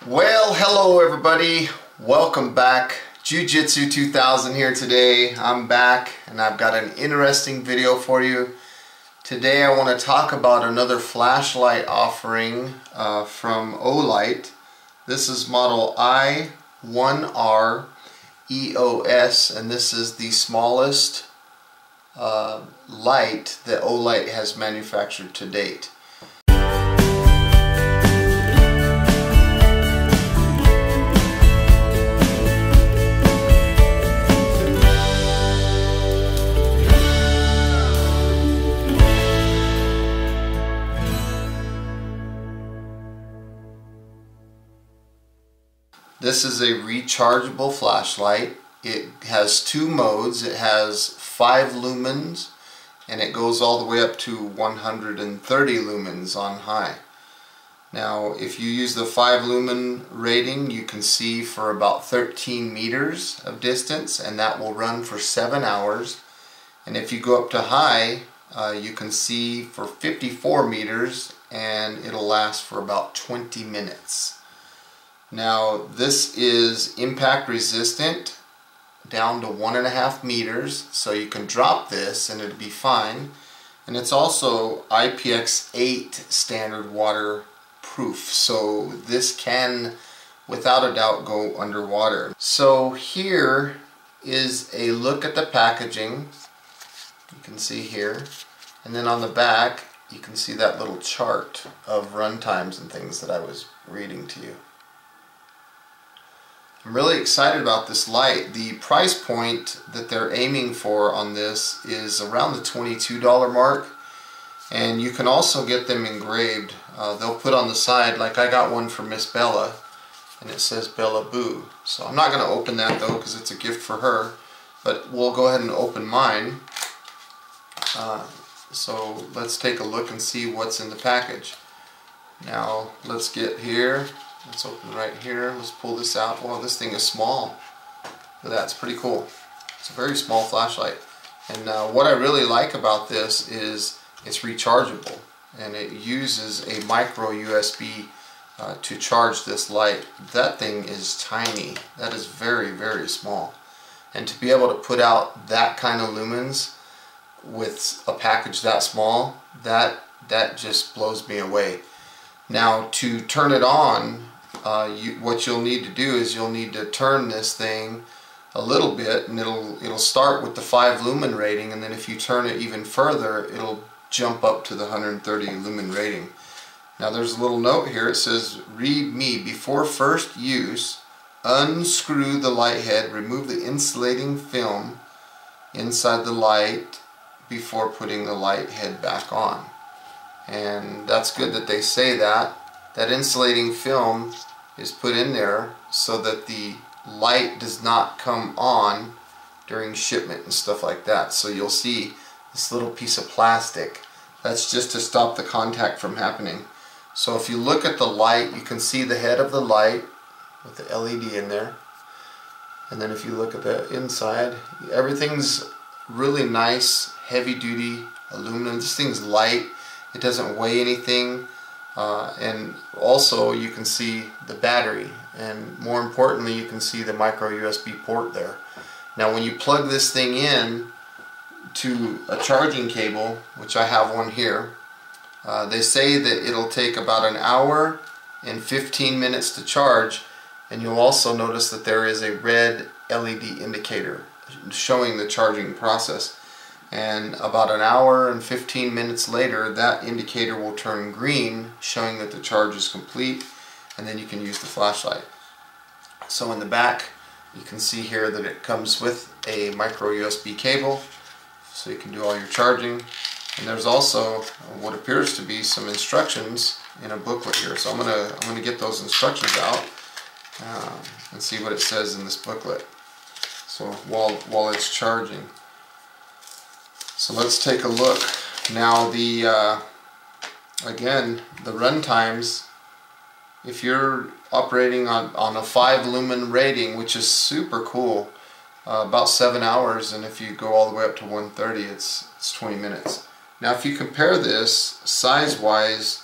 Well, hello everybody. Welcome back. Jiu-Jitsu 2000 here today. I'm back and I've got an interesting video for you. Today I want to talk about another flashlight offering from Olight. This is model I1R EOS, and this is the smallest light that Olight has manufactured to date. This is a rechargeable flashlight. It has two modes. It has 5 lumens and it goes all the way up to 130 lumens on high. Now if you use the 5 lumen rating, you can see for about 13 meters of distance, and that will run for 7 hours. And if you go up to high, you can see for 54 meters and it'll last for about 20 minutes. Now this is impact resistant down to 1.5 meters, so you can drop this and it'll be fine. And it's also IPX8 standard waterproof, so this can without a doubt go underwater. So here is a look at the packaging. You can see here, and then on the back you can see that little chart of run times and things that I was reading to you. I'm really excited about this light. The price point that they're aiming for on this is around the $22 mark, and you can also get them engraved. They'll put on the side, like I got one for Miss Bella, and it says Bella Boo. So I'm not going to open that though because it's a gift for her, but we'll go ahead and open mine. So let's take a look and see what's in the package. Now let's get here. Let's open right here. Let's pull this out. Wow, this thing is small. That's pretty cool. It's a very small flashlight. And what I really like about this is it's rechargeable, and it uses a micro USB to charge this light. That thing is tiny. That is very, very small. And to be able to put out that kind of lumens with a package that small, that just blows me away. Now to turn it on, what you'll need to do is you'll need to turn this thing a little bit, and it'll start with the 5 lumen rating, and then if you turn it even further, it'll jump up to the 130 lumen rating. Now there's a little note here. It says, "Read me, before first use, unscrew the light head, remove the insulating film inside the light before putting the light head back on." And that's good that they say that. That insulating film is put in there so that the light does not come on during shipment and stuff like that. So you'll see this little piece of plastic. That's just to stop the contact from happening. So if you look at the light, you can see the head of the light with the LED in there. And then if you look at the inside, everything's really nice, heavy duty aluminum. This thing's light. It doesn't weigh anything. And also you can see the battery, and more importantly you can see the micro USB port there. Now when you plug this thing in to a charging cable, which I have one here, they say that it'll take about 1 hour and 15 minutes to charge, and you'll also notice that there is a red LED indicator showing the charging process. And about 1 hour and 15 minutes later, that indicator will turn green, showing that the charge is complete, and then you can use the flashlight. So in the back, you can see here that it comes with a micro USB cable, so you can do all your charging. And there's also what appears to be some instructions in a booklet here. So I'm gonna get those instructions out and see what it says in this booklet. So while it's charging. So let's take a look. Now again, the run times, if you're operating on a 5 lumen rating, which is super cool, about 7 hours, and if you go all the way up to 130, it's 20 minutes. Now if you compare this size wise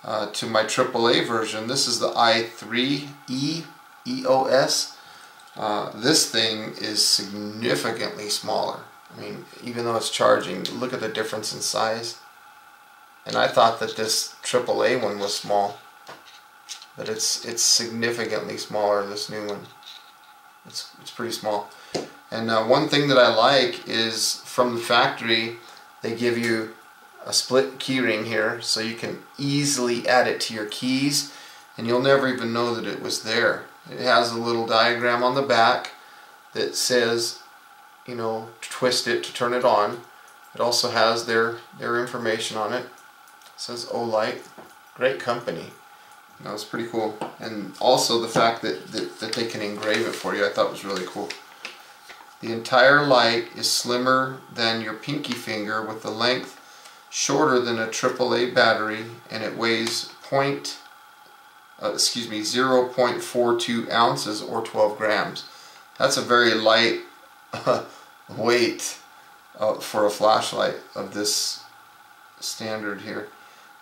to my AAA version. This is the I3E EOS. This thing is significantly smaller. I mean, even though it's charging, look at the difference in size. And I thought that this AAA one was small, but it's significantly smaller, this new one. It's pretty small. And one thing that I like is from the factory they give you a split keyring here, so you can easily add it to your keys and you'll never even know that it was there. It has a little diagram on the back that says, you know, twist it to turn it on. It also has their information on it. It says Olight, great company. That was pretty cool. And also the fact that they can engrave it for you, I thought was really cool. The entire light is slimmer than your pinky finger with the length shorter than a AAA battery, and it weighs 0.42 ounces or 12 grams. That's a very light weight for a flashlight of this standard here. It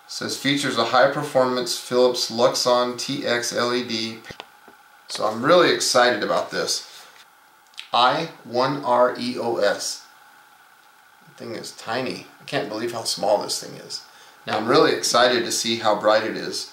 says features a high performance Philips Luxon TX LED. So I'm really excited about this. I1R EOS. The thing is tiny. I can't believe how small this thing is. Now I'm really excited to see how bright it is.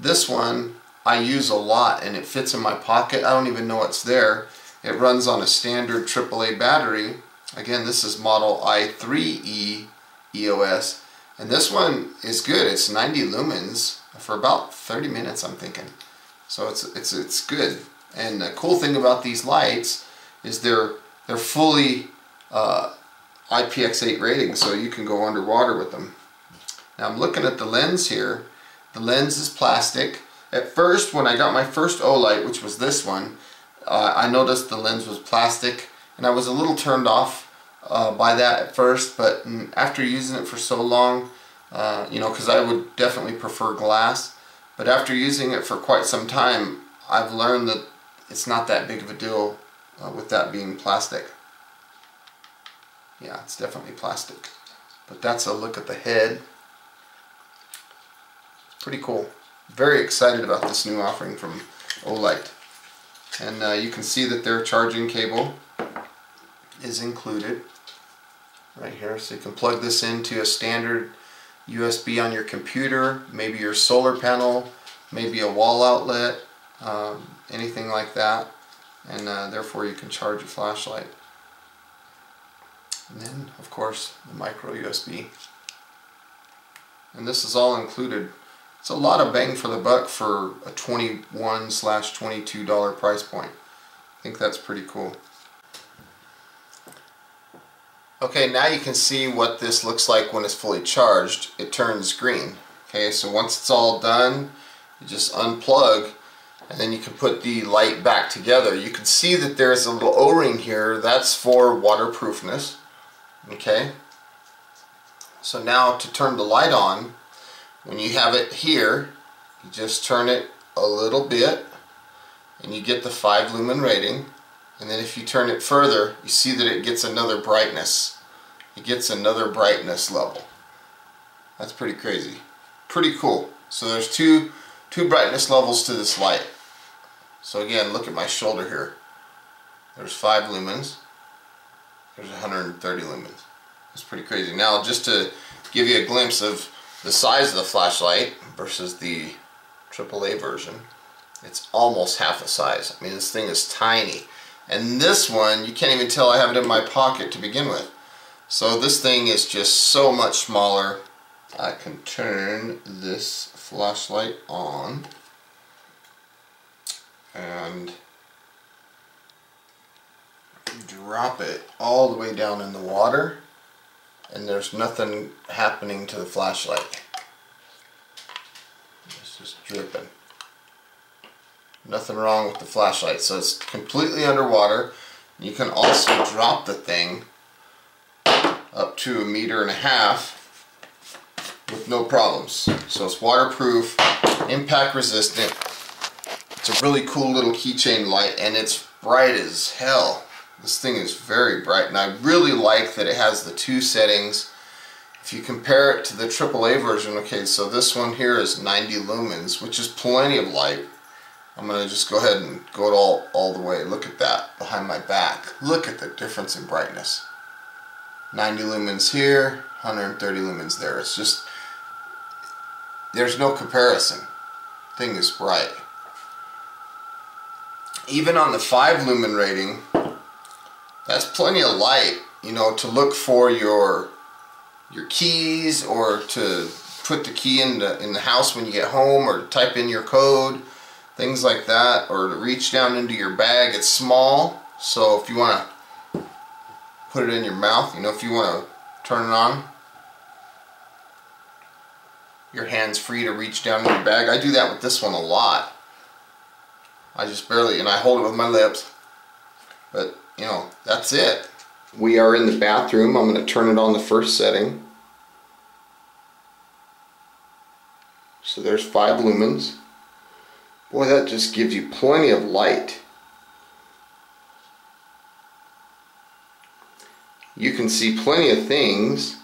This one I use a lot and it fits in my pocket. I don't even know it's there. It runs on a standard AAA battery. Again, this is model I3E EOS. And this one is good. It's 90 lumens for about 30 minutes, I'm thinking. So it's good. And the cool thing about these lights is they're fully IPX8 rating, so you can go underwater with them. Now I'm looking at the lens here. The lens is plastic. At first, when I got my first Olight, which was this one, I noticed the lens was plastic, and I was a little turned off by that at first, but after using it for so long, you know, because I would definitely prefer glass, but after using it for quite some time, I've learned that it's not that big of a deal with that being plastic. Yeah, it's definitely plastic. But that's a look at the head. It's pretty cool. Very excited about this new offering from Olight. And you can see that their charging cable is included right here. So you can plug this into a standard USB on your computer, maybe your solar panel, maybe a wall outlet, anything like that. And therefore you can charge your flashlight. And then, of course, the micro USB. And this is all included. It's a lot of bang for the buck for a $21/$22 price point. I think that's pretty cool. Okay, now you can see what this looks like when it's fully charged. It turns green. Okay, so once it's all done, you just unplug, and then you can put the light back together. You can see that there's a little O-ring here. That's for waterproofness. Okay, so now to turn the light on, when you have it here, you just turn it a little bit and you get the 5 lumen rating, and then if you turn it further, you see that it gets another brightness. It gets another brightness level. That's pretty crazy. Pretty cool. So there's two brightness levels to this light. So again, look at my shoulder here. There's 5 lumens. There's 130 lumens. That's pretty crazy. Now, just to give you a glimpse of the size of the flashlight versus the AAA version, it's almost half the size. I mean, this thing is tiny. And this one, you can't even tell I have it in my pocket to begin with. So this thing is just so much smaller. I can turn this flashlight on and drop it all the way down in the water, and there's nothing happening to the flashlight. It's just dripping. Nothing wrong with the flashlight. So it's completely underwater. You can also drop the thing up to 1.5 meters with no problems. So it's waterproof, impact resistant. It's a really cool little keychain light, and it's bright as hell. This thing is very bright, and I really like that it has the 2 settings. If you compare it to the AAA version, okay, so this one here is 90 lumens, which is plenty of light. I'm going to just go ahead and go it all the way. Look at that behind my back. Look at the difference in brightness. 90 lumens here, 130 lumens there. It's just, there's no comparison. Thing is bright. Even on the 5 lumen rating, that's plenty of light, you know, to look for your keys, or to put the key in the house when you get home, or to type in your code, things like that, or to reach down into your bag. It's small, so if you want to put it in your mouth, you know, if you want to turn it on, your hand's free to reach down in your bag. I do that with this one a lot. I just barely, and I hold it with my lips, but you know, that's it. We are in the bathroom. I'm going to turn it on the first setting. So there's 5 lumens. Boy, that just gives you plenty of light. You can see plenty of things.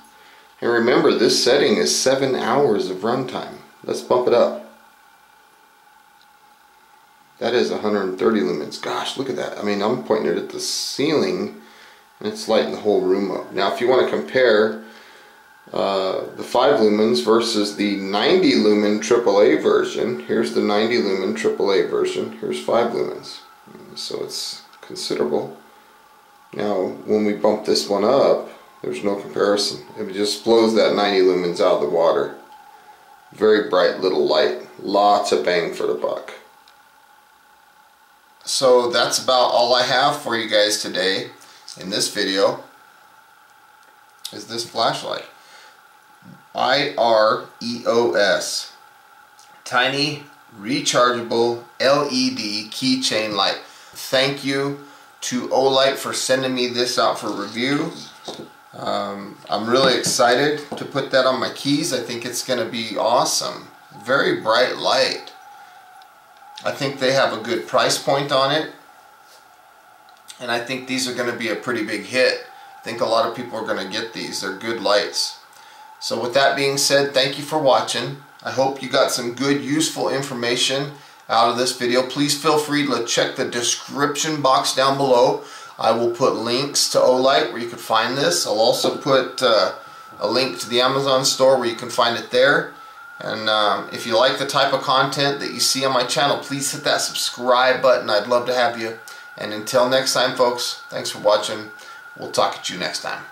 And remember, this setting is 7 hours of runtime. Let's bump it up. That is 130 lumens. Gosh, look at that. I mean, I'm pointing it at the ceiling, and it's lighting the whole room up. Now, if you want to compare the 5 lumens versus the 90 lumen AAA version, here's the 90 lumen AAA version, here's 5 lumens. So it's considerable. Now, when we bump this one up, there's no comparison. It just blows that 90 lumens out of the water. Very bright little light. Lots of bang for the buck. So that's about all I have for you guys today in this video, is this flashlight. I3E EOS. Tiny rechargeable LED keychain light. Thank you to Olight for sending me this out for review. I'm really excited to put that on my keys. I think it's going to be awesome. Very bright light. I think they have a good price point on it, and I think these are going to be a pretty big hit. I think a lot of people are going to get these. They're good lights. So with that being said, thank you for watching. I hope you got some good, useful information out of this video. Please feel free to check the description box down below. I will put links to Olight where you can find this. I'll also put a link to the Amazon store where you can find it there. And if you like the type of content that you see on my channel, please hit that subscribe button. I'd love to have you. And until next time, folks, thanks for watching. We'll talk at you next time.